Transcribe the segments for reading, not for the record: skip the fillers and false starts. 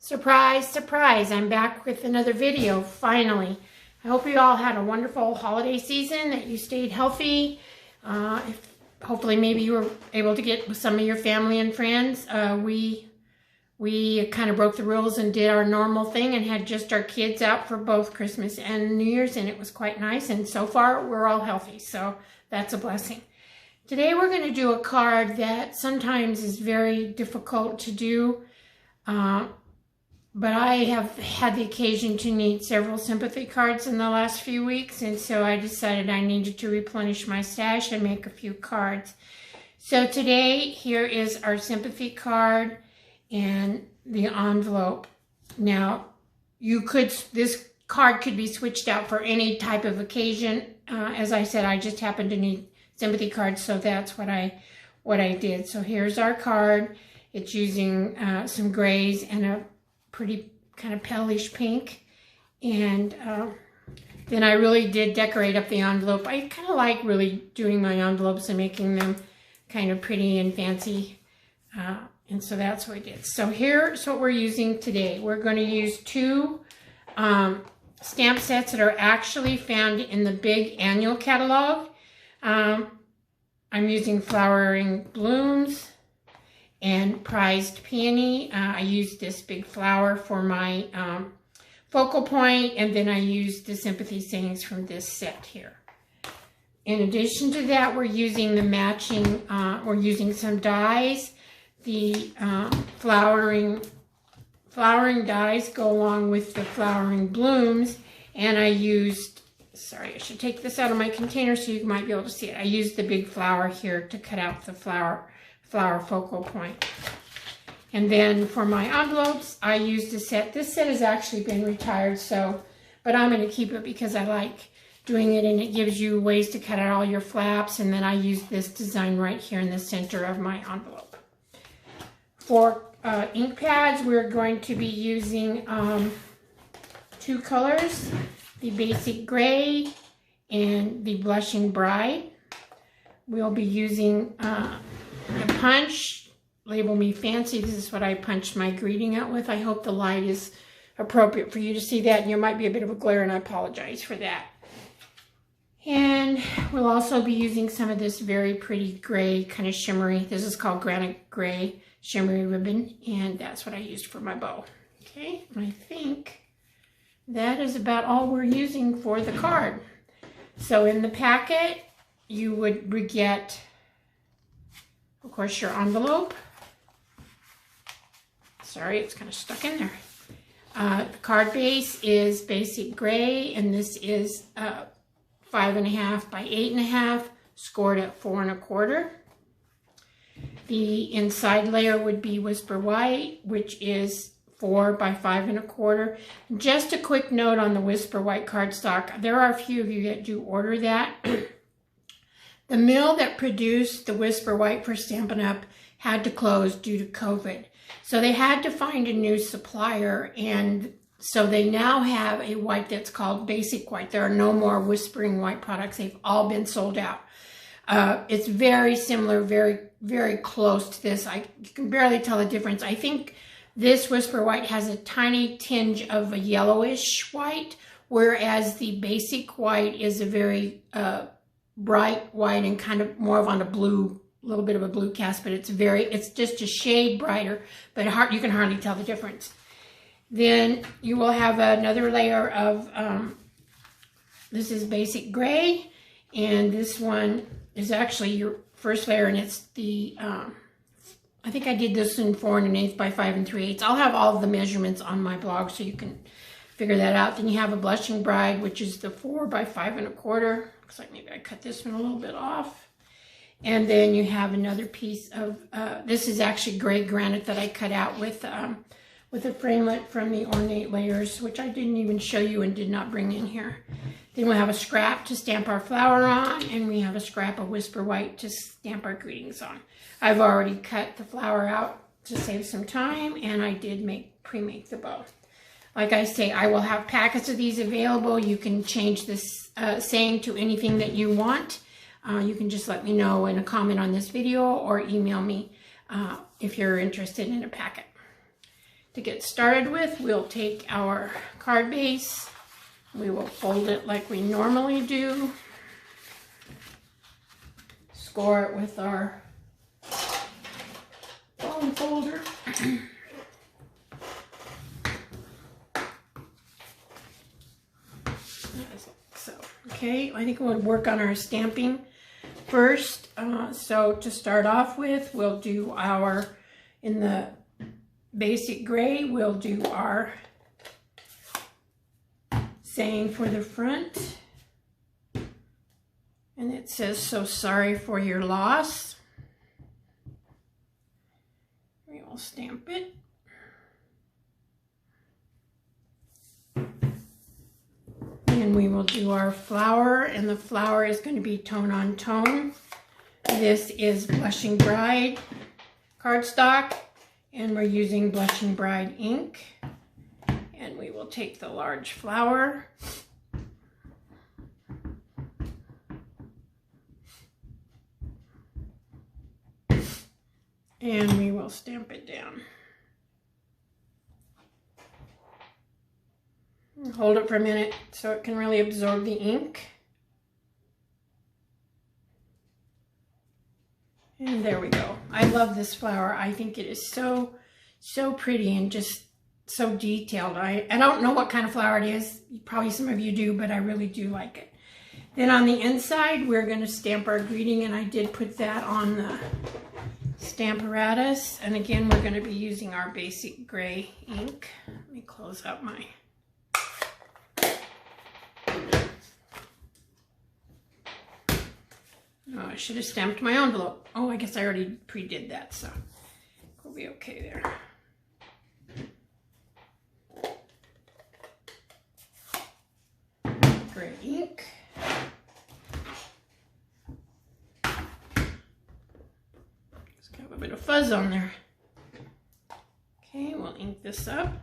Surprise, surprise, I'm back with another video, finally. I hope you all had a wonderful holiday season, that you stayed healthy. Hopefully maybe you were able to get with some of your family and friends. We kind of broke the rules and did our normal thing and had just our kids out for both Christmas and New Year's, and it was quite nice. And so far, we're all healthy, so that's a blessing. Today we're going to do a card that sometimes is very difficult to do. But I have had the occasion to need several sympathy cards in the last few weeks, and so I decided I needed to replenish my stash and make a few cards. So today, here is our sympathy card and the envelope. Now, this card could be switched out for any type of occasion. As I said, I just happened to need sympathy cards, so that's what I did. So here's our card. It's using some grays and a pretty kind of palish pink, and then I really did decorate up the envelope. I kind of like really doing my envelopes and making them kind of pretty and fancy, and so that's what I did. So here's what we're using today. We're going to use two stamp sets that are actually found in the big annual catalog. I'm using Flowering Blooms and Prized Peony. I used this big flower for my focal point, and then I used the sympathy sayings from this set here. In addition to that, we're using the matching, we're using some dies. The flowering dies go along with the Flowering Blooms, and I used, sorry, I should take this out of my container so you might be able to see it. I used the big flower here to cut out the flower focal point. And then for my envelopes, I used a set. This set has actually been retired, but I'm going to keep it because I like doing it, and it gives you ways to cut out all your flaps. And then I use this design right here in the center of my envelope. For ink pads, we're going to be using two colors, the Basic Gray and the Blushing Bride. We'll be using a punch, Label Me Fancy. This is what I punched my greeting out with. I hope the light is appropriate for you to see that. And there might be a bit of a glare, and I apologize for that. And we'll also be using some of this very pretty gray, kind of shimmery. This is called Granite Gray Shimmery Ribbon, and that's what I used for my bow. Okay, I think that is about all we're using for the card. So in the packet, you would get, of course, your envelope. Sorry, it's kind of stuck in there. The card base is Basic Gray, and this is 5.5 by 8.5, scored at 4 1/4. The inside layer would be Whisper White, which is 4 by 5 1/4. Just a quick note on the Whisper White cardstock. There are a few of you that do order that. The mill that produced the Whisper White for Stampin' Up! Had to close due to COVID. So they had to find a new supplier, and so they now have a white that's called Basic White. There are no more Whispering White products. They've all been sold out. It's very similar, very, very close to this. You can barely tell the difference. I think this Whisper White has a tiny tinge of a yellowish white, whereas the Basic White is a very bright white and kind of more of on a blue, a little bit of a blue cast, but it's just a shade brighter, but you can hardly tell the difference. Then you will have another layer of, this is Basic Gray, and this one is actually your first layer, and it's the, I think I did this in 4 1/8 by 5 3/8. I'll have all of the measurements on my blog so you can figure that out. Then you have a Blushing Bride, which is the 4 by 5 1/4. Looks like maybe I cut this one a little bit off. And then you have another piece of, this is actually gray granite that I cut out with a framelit from the Ornate Layers, which I didn't even show you and did not bring in here. Then we'll have a scrap to stamp our flower on, and we have a scrap of Whisper White to stamp our greetings on. I've already cut the flower out to save some time, and I did pre-make the bow. Like I say, I will have packets of these available. You can change this saying to anything that you want. You can just let me know in a comment on this video or email me if you're interested in a packet. to get started with, we'll take our card base. We will fold it like we normally do. Score it with our bone folder. So, okay, I think we'll work on our stamping first. So to start off with, we'll do our, in the basic gray, we'll do our saying for the front. And it says, "So sorry for your loss." We will stamp it. And we will do our flower, and the flower is going to be tone on tone. This is Blushing Bride cardstock, and we're using Blushing Bride ink. And we will take the large flower. And we will stamp it down. Hold it for a minute so it can really absorb the ink. And there we go. I love this flower. I think it is so pretty and just so detailed. I don't know what kind of flower it is. Probably some of you do, but I really do like it. Then on the inside, we're going to stamp our greeting, and I did put that on the Stamparatus. And again, we're going to be using our basic gray ink. Let me close up my... Oh, I should have stamped my envelope. Oh, I guess I already pre-did that, so we'll be okay there. Gray ink. It's got a bit of fuzz on there. Okay, we'll ink this up.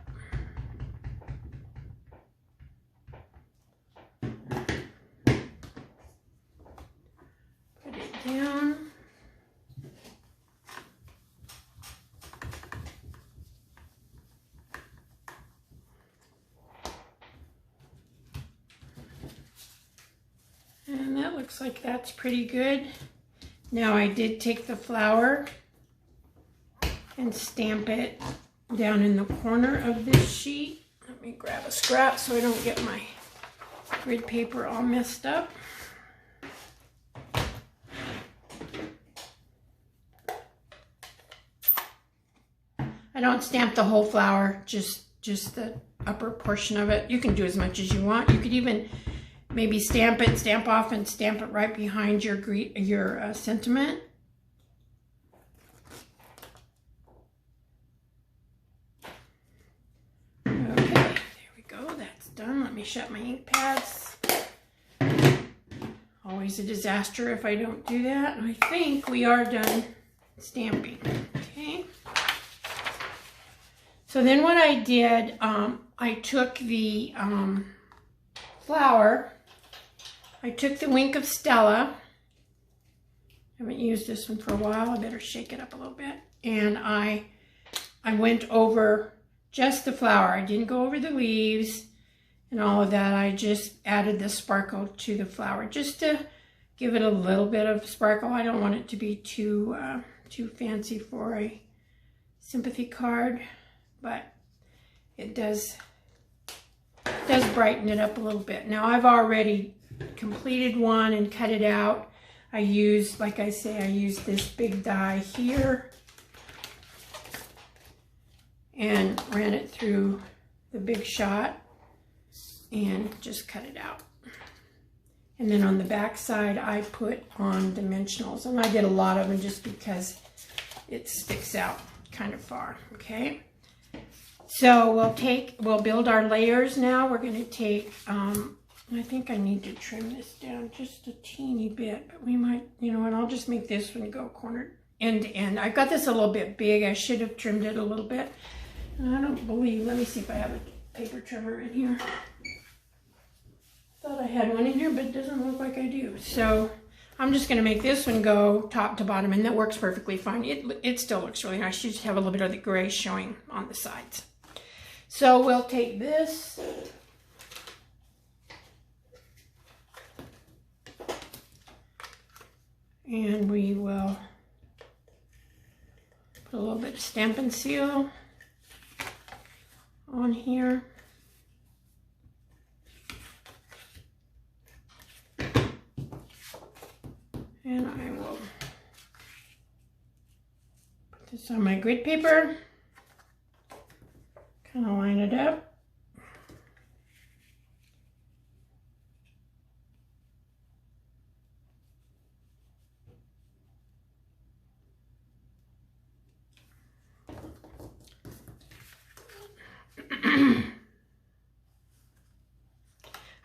Down. And that looks like that's pretty good. Now I did take the flower and stamp it down in the corner of this sheet. Let me grab a scrap so I don't get my grid paper all messed up. I don't stamp the whole flower, just the upper portion of it. You can do as much as you want. You could even maybe stamp it, stamp off, and stamp it right behind your sentiment. Okay, there we go. That's done. Let me shut my ink pads. Always a disaster if I don't do that. I think we are done stamping. Okay. So then what I did, I took the flower, I took the Wink of Stella, I haven't used this one for a while, I better shake it up a little bit, and I went over just the flower. I didn't go over the leaves and all of that. I just added the sparkle to the flower just to give it a little bit of sparkle. I don't want it to be too fancy for a sympathy card, but it does brighten it up a little bit. Now I've already completed one and cut it out. I used, like I say, I used this big die here and ran it through the Big Shot and just cut it out. And then on the back side, I put on dimensionals, and I did a lot of them just because it sticks out kind of far, okay? So we'll build our layers now. We're going to take, I think I need to trim this down just a teeny bit, but we might, you know, and I'll just make this one go corner end to end. I've got this a little bit big. I should have trimmed it a little bit. And I don't believe, let me see if I have a paper trimmer in here. Thought I had one in here, but it doesn't look like I do. So I'm just going to make this one go top to bottom, and that works perfectly fine. It still looks really nice. You just have a little bit of the gray showing on the sides. So we'll take this and we will put a little bit of Stampin' Seal on here. And I will put this on my grid paper, kind of line it up.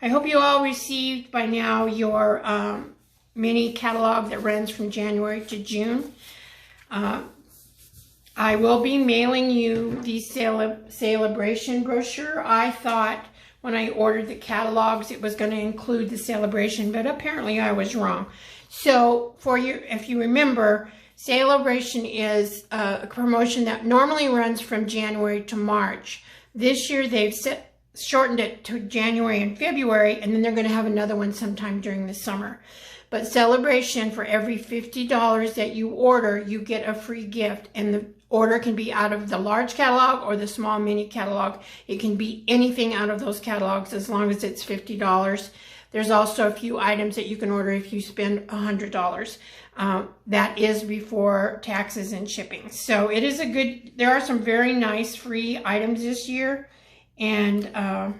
I hope you all received by now your mini catalog that runs from January to June. I will be mailing you the Celebration brochure. I thought when I ordered the catalogs it was going to include the Celebration, but apparently I was wrong. So if you remember, Celebration is a promotion that normally runs from January to March. This year they've shortened it to January and February, and then they're going to have another one sometime during the summer. But Celebration, for every $50 that you order, you get a free gift, and the order can be out of the large catalog or the small mini catalog. It can be anything out of those catalogs as long as it's $50. There's also a few items that you can order if you spend $100. That is before taxes and shipping. So it is there are some very nice free items this year, and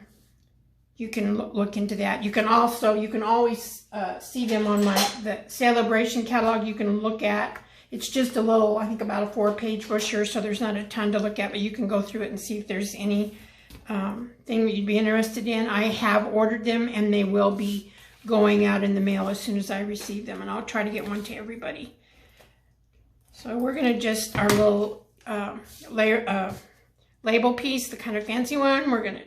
you can look into that. You can always see them on the Celebration catalog. You can look at. It's just a little, I think about a 4-page brochure, so there's not a ton to look at, but you can go through it and see if there's any thing that you'd be interested in. I have ordered them, and they will be going out in the mail as soon as I receive them, and I'll try to get one to everybody. So we're going to just, our little label piece, the kind of fancy one, we're going to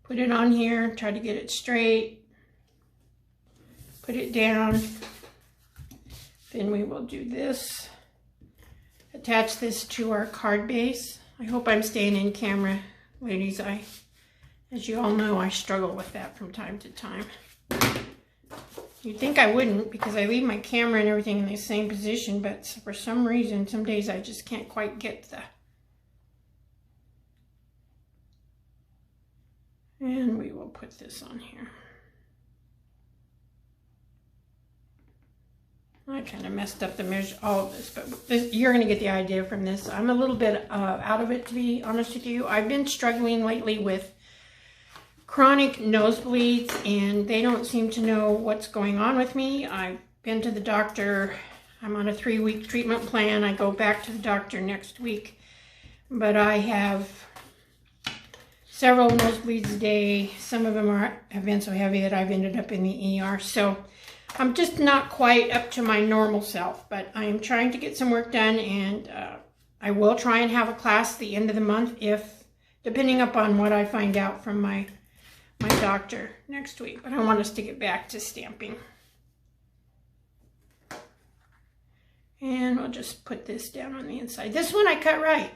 put it on here, try to get it straight, put it down. Then we will do this, attach this to our card base. I hope I'm staying in camera, ladies. As you all know, I struggle with that from time to time. You'd think I wouldn't, because I leave my camera and everything in the same position, but for some reason, some days I just can't quite get the... And we will put this on here. I kind of messed up the measure, all of this, but you're going to get the idea from this. I'm a little bit out of it, to be honest with you. I've been struggling lately with chronic nosebleeds, and they don't seem to know what's going on with me. I've been to the doctor. I'm on a 3-week treatment plan. I go back to the doctor next week, but I have several nosebleeds a day. Some of them have been so heavy that I've ended up in the ER. So I'm just not quite up to my normal self, but I am trying to get some work done, and I will try and have a class at the end of the month, depending upon what I find out from my doctor next week. But I want us to get back to stamping. And we'll just put this down on the inside. This one I cut right.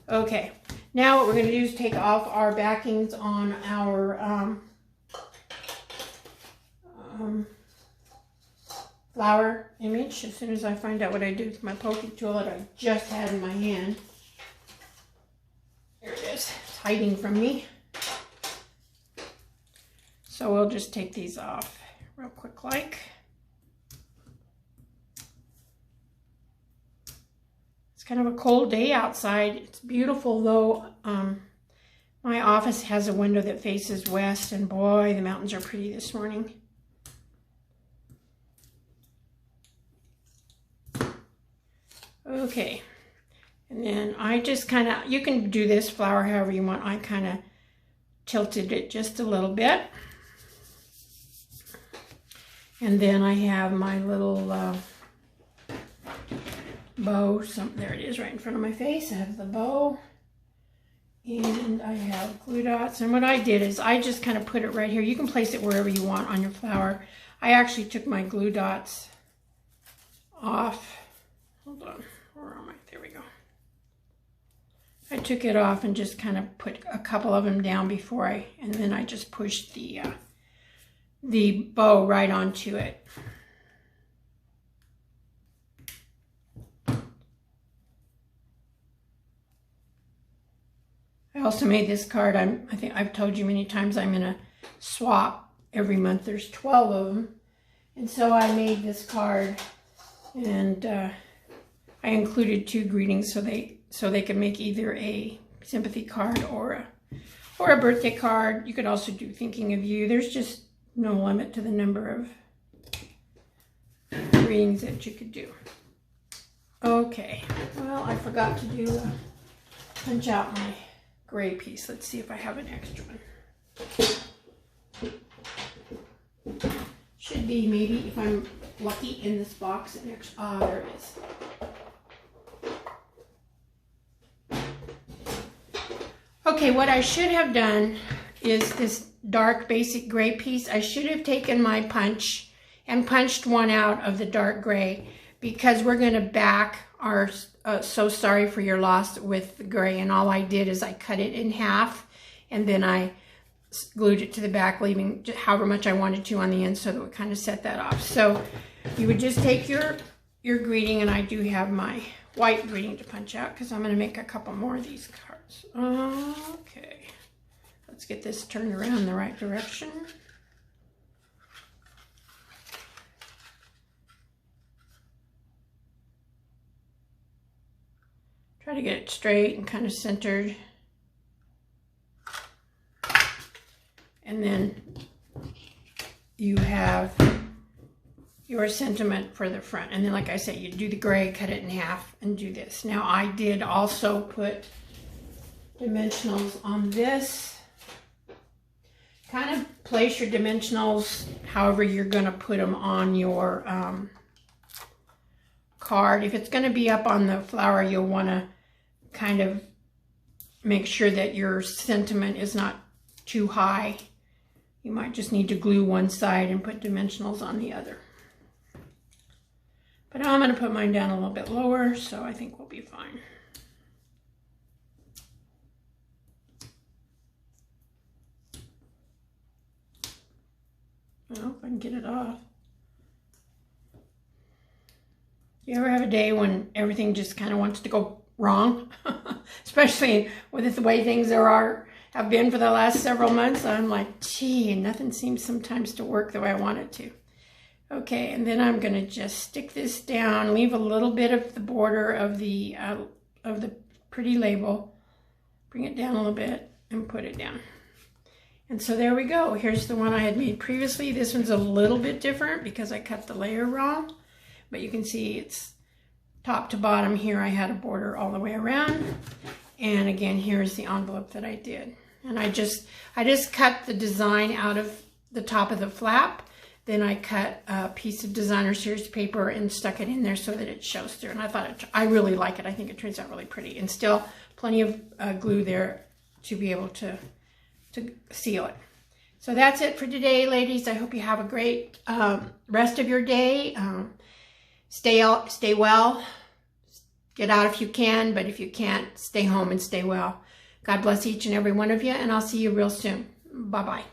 Okay, now what we're going to do is take off our backings on our flower image as soon as I find out what I do with my poking tool that I just had in my hand. Here it is. It's hiding from me. So we'll just take these off real quick like. It's kind of a cold day outside. It's beautiful though. My office has a window that faces west, and boy, the mountains are pretty this morning. Okay, and then I just kind of, you can do this flower however you want. I kind of tilted it just a little bit. And then I have my little bow. There it is right in front of my face. I have the bow. And I have glue dots. And what I did is I just kind of put it right here. You can place it wherever you want on your flower. I actually took my glue dots off. Hold on. Where am I? There we go. I took it off and just kind of put a couple of them down before and then I just pushed the bow right onto it. I also made this card. I think I've told you many times I'm going to swap every month. There's 12 of them. And so I made this card, and I included 2 greetings so they could make either a sympathy card or a birthday card. You could also do thinking of you. There's just no limit to the number of greetings that you could do. Okay, well, I forgot to punch out my gray piece. Let's see if I have an extra one. Should be, maybe, if I'm lucky, in this box. An extra. Ah, there it is. Okay, what I should have done is this dark basic gray piece. I should have taken my punch and punched one out of the dark gray, because we're going to back our So Sorry for Your Loss with the gray, and all I did is I cut it in half and then I glued it to the back, leaving however much I wanted to on the end, so that would kind of set that off. So you would just take your greeting, and I do have my white greeting to punch out because I'm going to make a couple more of these cards. Okay, let's get this turned around in the right direction. Try to get it straight and kind of centered. And then you have your sentiment for the front. And then, like I said, you do the gray, cut it in half, and do this. Now, I did also put dimensionals on this. Kind of place your dimensionals however you're going to put them on your card. If it's going to be up on the flower, you'll want to kind of make sure that your sentiment is not too high. You might just need to glue one side and put dimensionals on the other. But now I'm going to put mine down a little bit lower, so I think we'll be fine. I hope I can get it off. You ever have a day when everything just kind of wants to go wrong? Especially with the way things have been for the last several months. I'm like, gee, nothing seems sometimes to work the way I want it to. Okay, and then I'm going to just stick this down, leave a little bit of the border of the pretty label, bring it down a little bit, and put it down. And so there we go. Here's the one I had made previously. This one's a little bit different because I cut the layer wrong, but you can see it's top to bottom. Here I had a border all the way around, and again, here's the envelope that I did. And I just cut the design out of the top of the flap. Then I cut a piece of designer series paper and stuck it in there so that it shows through. And I really like it. I think it turns out really pretty, and still plenty of glue there to be able to seal it. So that's it for today, ladies. I hope you have a great rest of your day. Stay well. Get out if you can, but if you can't, stay home and stay well. God bless each and every one of you, and I'll see you real soon. Bye-bye.